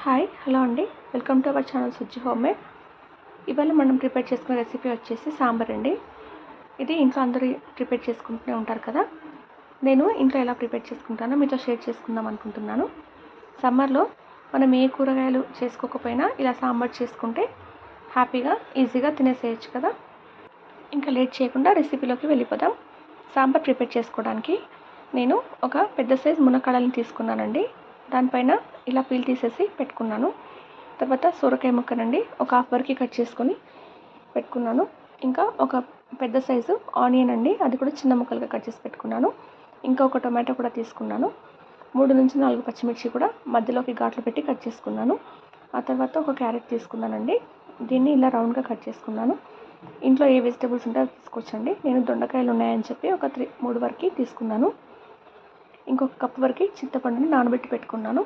Hi hello అండి. Welcome to our channel Sujji homemade. ఇవాళ మనం ప్రిపేర్ చేసుకునే రెసిపీ వచ్చేసి సాంబార్ అండి. ఇది ఇంట్లో అందరూ ప్రిపేర్ చేసుకుంటూనే ఉంటారు కదా. నేను ఇంట్లో ఎలా ప్రిపేర్ చేసుకుంటానో మీతో షేర్ చేసుకుందాం అనుకుంటున్నాను. సమ్మర్లో మనం ఏ కూరగాయలు చేసుకోకపోయినా ఇలా సాంబార్ చేసుకుంటే హ్యాపీగా ఈజీగా తినేసేయచ్చు కదా. ఇంకా లేట్ చేయకుండా రెసిపీలోకి వెళ్ళిపోదాం. సాంబార్ ప్రిపేర్ చేసుకోవడానికి నేను ఒక పెద్ద సైజు మునక్కాడలను తీసుకున్నానండి. దానిపైన ఇలా పీల్ తీసేసి పెట్టుకున్నాను. తర్వాత సొరకాయ ముక్కనండి ఒక హాఫ్ వరకు కట్ చేసుకొని పెట్టుకున్నాను. ఇంకా ఒక పెద్ద సైజు ఆనియన్ అండి, అది కూడా చిన్న ముక్కలుగా కట్ చేసి పెట్టుకున్నాను. ఇంకా ఒక టొమాటో కూడా తీసుకున్నాను. 3 నుంచి 4 పచ్చిమిర్చి కూడా మధ్యలోకి ఘాట్లు పెట్టి కట్ చేసుకున్నాను. ఆ తర్వాత ఒక క్యారెట్ తీసుకున్నానండి. దీన్ని ఇలా రౌండ్గా కట్ చేసుకున్నాను. ఇంట్లో ఏ వెజిటేబుల్స్ ఉంటే అది తీసుకోవచ్చండి. నేను దొండకాయలు ఉన్నాయని చెప్పి ఒక 3 వరకు తీసుకున్నాను. ఇంకొక కప్ వరకు చింతపండుని నానబెట్టి పెట్టుకున్నాను.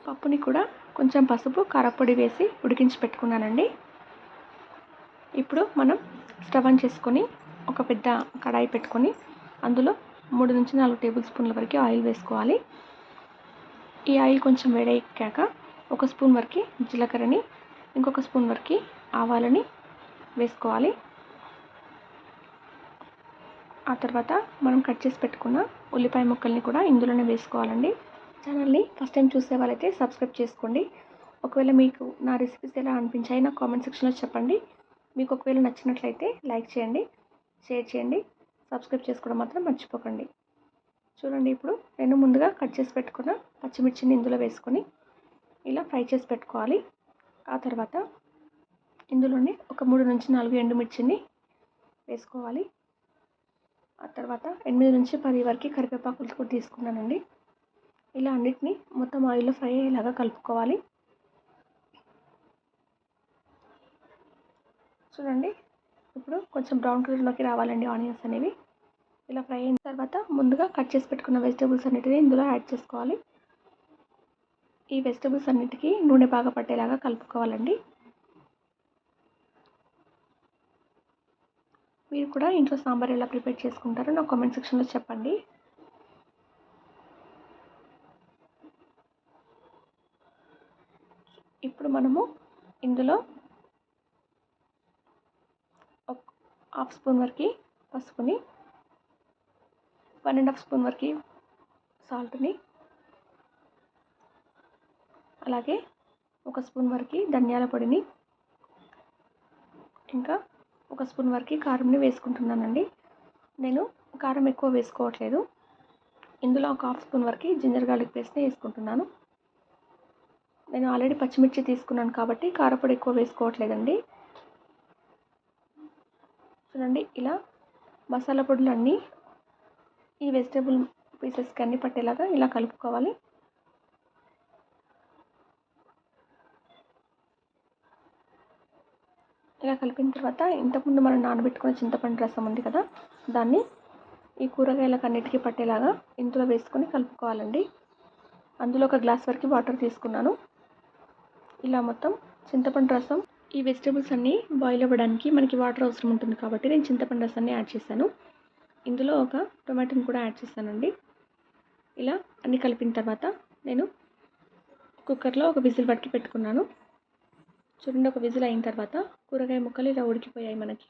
పప్పుని కూడా కొంచెం పసుపు కారపొడి వేసి ఉడికించి పెట్టుకున్నానండి. ఇప్పుడు మనం స్టవ్ ఆన్ చేసుకొని ఒక పెద్ద కడాయి పెట్టుకొని అందులో 3 నుంచి 4 టేబుల్ స్పూన్ల వరకు ఆయిల్ వేసుకోవాలి. ఈ ఆయిల్ కొంచెం వేడెక్కాక ఒక స్పూన్ వరకు జీలకర్రని, ఇంకొక స్పూన్ వరకు ఆవాలని వేసుకోవాలి. ఆ తర్వాత మనం కట్ చేసి పెట్టుకున్న ఉల్లిపాయ ముక్కల్ని కూడా ఇందులోనే వేసుకోవాలండి. ఛానల్ని ఫస్ట్ టైం చూసే వాళ్ళైతే సబ్స్క్రైబ్ చేసుకోండి. ఒకవేళ మీకు నా రెసిపీస్ ఎలా అనిపించాయి నాకు కామెంట్ సెక్షన్లో చెప్పండి. మీకు ఒకవేళ నచ్చినట్లయితే లైక్ చేయండి, షేర్ చేయండి, సబ్స్క్రైబ్ చేసుకోవడం మాత్రం మర్చిపోకండి. చూడండి, ఇప్పుడు నేను ముందుగా కట్ చేసి పెట్టుకున్న పచ్చిమిర్చిని ఇందులో వేసుకొని ఇలా ఫ్రై చేసి పెట్టుకోవాలి. ఆ తర్వాత ఇందులోనే ఒక 3 నుంచి 4 ఎండుమిర్చిని వేసుకోవాలి. ఆ తర్వాత 8 నుంచి 10 వరకు కరివేపాకులు కూడా తీసుకున్నానండి. ఇలా అన్నిటినీ మొత్తం ఆయిల్లో ఫ్రై అయ్యేలాగా కలుపుకోవాలి. చూడండి, ఇప్పుడు కొంచెం బ్రౌన్ కలర్లోకి రావాలండి ఆనియన్స్ అనేవి. ఇలా ఫ్రై అయిన తర్వాత ముందుగా కట్ చేసి పెట్టుకున్న వెజిటేబుల్స్ అన్నిటిని ఇందులో యాడ్ చేసుకోవాలి. ఈ వెజిటేబుల్స్ అన్నిటికీ నూనె బాగా పట్టేలాగా కలుపుకోవాలండి. మీరు కూడా ఇంట్లో సాంబార్ ఎలా ప్రిపేర్ చేసుకుంటారో నా కామెంట్ సెక్షన్లో చెప్పండి. ఇప్పుడు మనము ఇందులో ఒక హాఫ్ స్పూన్ వరకు పసుపుని, 1.5 స్పూన్ వరకు సాల్ట్ని, అలాగే ఒక స్పూన్ వరకు ధనియాల పొడిని, ఇంకా ఒక స్పూన్ వరకు కారంని వేసుకుంటున్నానండి. నేను కారం ఎక్కువ వేసుకోవట్లేదు. ఇందులో ఒక హాఫ్ స్పూన్ వరకు జింజర్ గార్లిక్ పేస్ట్ని వేసుకుంటున్నాను. నేను ఆల్రెడీ పచ్చిమిర్చి తీసుకున్నాను కాబట్టి కారపొడి ఎక్కువ వేసుకోవట్లేదండి. చూడండి, ఇలా మసాలా పొడులు అన్నీ ఈ వెజిటేబుల్ పీసెస్కి అన్నీ పట్టేలాగా ఇలా కలుపుకోవాలి. ఇలా కలిపిన తర్వాత ఇంతకుముందు మనం నానబెట్టుకున్న చింతపండు రసం ఉంది కదా, దాన్ని ఈ కూరగాయలకు అన్నిటికీ పట్టేలాగా ఇందులో వేసుకొని కలుపుకోవాలండి. అందులో ఒక గ్లాస్ వరకు వాటర్ తీసుకున్నాను. ఇలా మొత్తం చింతపండు రసం, ఈ వెజిటేబుల్స్ అన్నీ బాయిల్ అవ్వడానికి మనకి వాటర్ అవసరం ఉంటుంది కాబట్టి నేను చింతపండు రసాన్ని యాడ్ చేశాను. ఇందులో ఒక టొమాటోని కూడా యాడ్ చేశానండి. ఇలా అన్నీ కలిపిన తర్వాత నేను కుక్కర్లో ఒక విజిల్ పట్టి పెట్టుకున్నాను. చూడండి, ఒక విజిల్ అయిన తర్వాత కూరగాయ ముక్కలు ఇలా ఉడికిపోయాయి మనకి.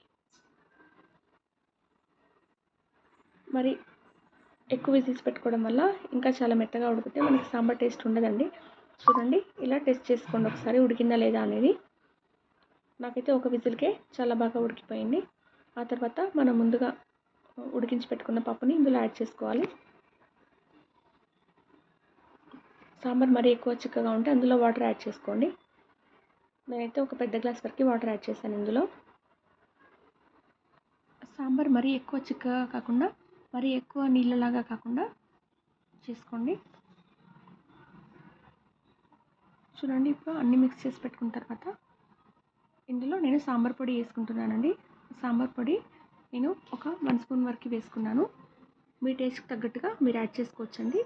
మరి ఎక్కువ విజిల్స్ పెట్టుకోవడం వల్ల ఇంకా చాలా మెత్తగా ఉడికితే మనకి సాంబార్ టేస్ట్ ఉండదండి. చూడండి, ఇలా టెస్ట్ చేసుకోండి ఒకసారి ఉడికిందా లేదా అనేది. నాకైతే ఒక విజిల్కే చాలా బాగా ఉడికిపోయింది. ఆ తర్వాత మనం ముందుగా ఉడికించి పెట్టుకున్న పప్పుని ఇందులో యాడ్ చేసుకోవాలి. సాంబార్ మరీ ఎక్కువ చిక్కగా ఉంటే అందులో వాటర్ యాడ్ చేసుకోండి. నేనైతే ఒక పెద్ద గ్లాస్ వరకు వాటర్ యాడ్ చేశాను ఇందులో. సాంబార్ మరీ ఎక్కువ చిక్కగా కాకుండా మరీ ఎక్కువ నీళ్ళలాగా కాకుండా చేసుకోండి. చూడండి, ఇప్పుడు అన్నీ మిక్స్ చేసి పెట్టుకున్న తర్వాత ఇందులో నేను సాంబార్ పొడి వేసుకుంటున్నానండి. సాంబార్ పొడి నేను ఒక 1 స్పూన్ వరకు వేసుకున్నాను. మీ టేస్ట్కి తగ్గట్టుగా మీరు యాడ్ చేసుకోవచ్చండి.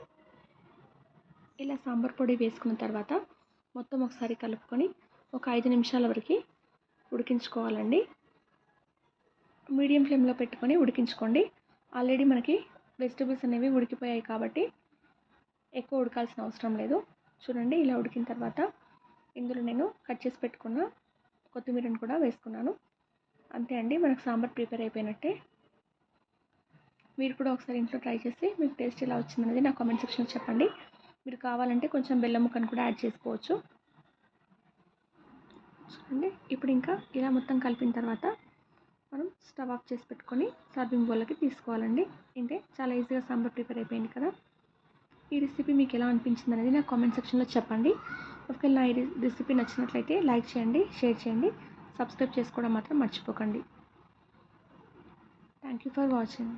ఇలా సాంబార్ పొడి వేసుకున్న తర్వాత మొత్తం ఒకసారి కలుపుకొని ఒక 5 నిమిషాల వరకు ఉడికించుకోవాలండి. మీడియం ఫ్లేమ్లో పెట్టుకొని ఉడికించుకోండి. ఆల్రెడీ మనకి వెజిటేబుల్స్ అనేవి ఉడికిపోయాయి కాబట్టి ఎక్కువ ఉడకాల్సిన అవసరం లేదు. చూడండి ఇలా ఉడికిన తర్వాత ఇందులో నేను కట్ చేసి పెట్టుకున్న కొత్తిమీరని కూడా వేసుకున్నాను. అంతే అండి, మనకు సాంబార్ ప్రిపేర్ అయిపోయినట్టే. మీరు కూడా ఒకసారి ఇంట్లో ట్రై చేసి మీకు టేస్ట్ ఎలా వచ్చిందనేది నా కామెంట్ సెక్షన్లో చెప్పండి. మీరు కావాలంటే కొంచెం బెల్లం ముక్కను కూడా యాడ్ చేసుకోవచ్చు. చూడండి ఇప్పుడు ఇంకా ఇలా మొత్తం కలిపిన తర్వాత మనం స్టవ్ ఆఫ్ చేసి పెట్టుకొని సర్వింగ్ బౌల్లోకి తీసుకోవాలండి. ఇంతే, చాలా ఈజీగా సాంబార్ ప్రిపేర్ అయిపోయింది కదా. ఈ రెసిపీ మీకు ఎలా అనిపించింది అనేది నా కామెంట్ సెక్షన్లో చెప్పండి. ఒకవేళ నా ఈ రెసిపీ నచ్చినట్లయితే లైక్ చేయండి, షేర్ చేయండి, సబ్స్క్రైబ్ చేసుకోవడం మాత్రం మర్చిపోకండి. Thank you for watching.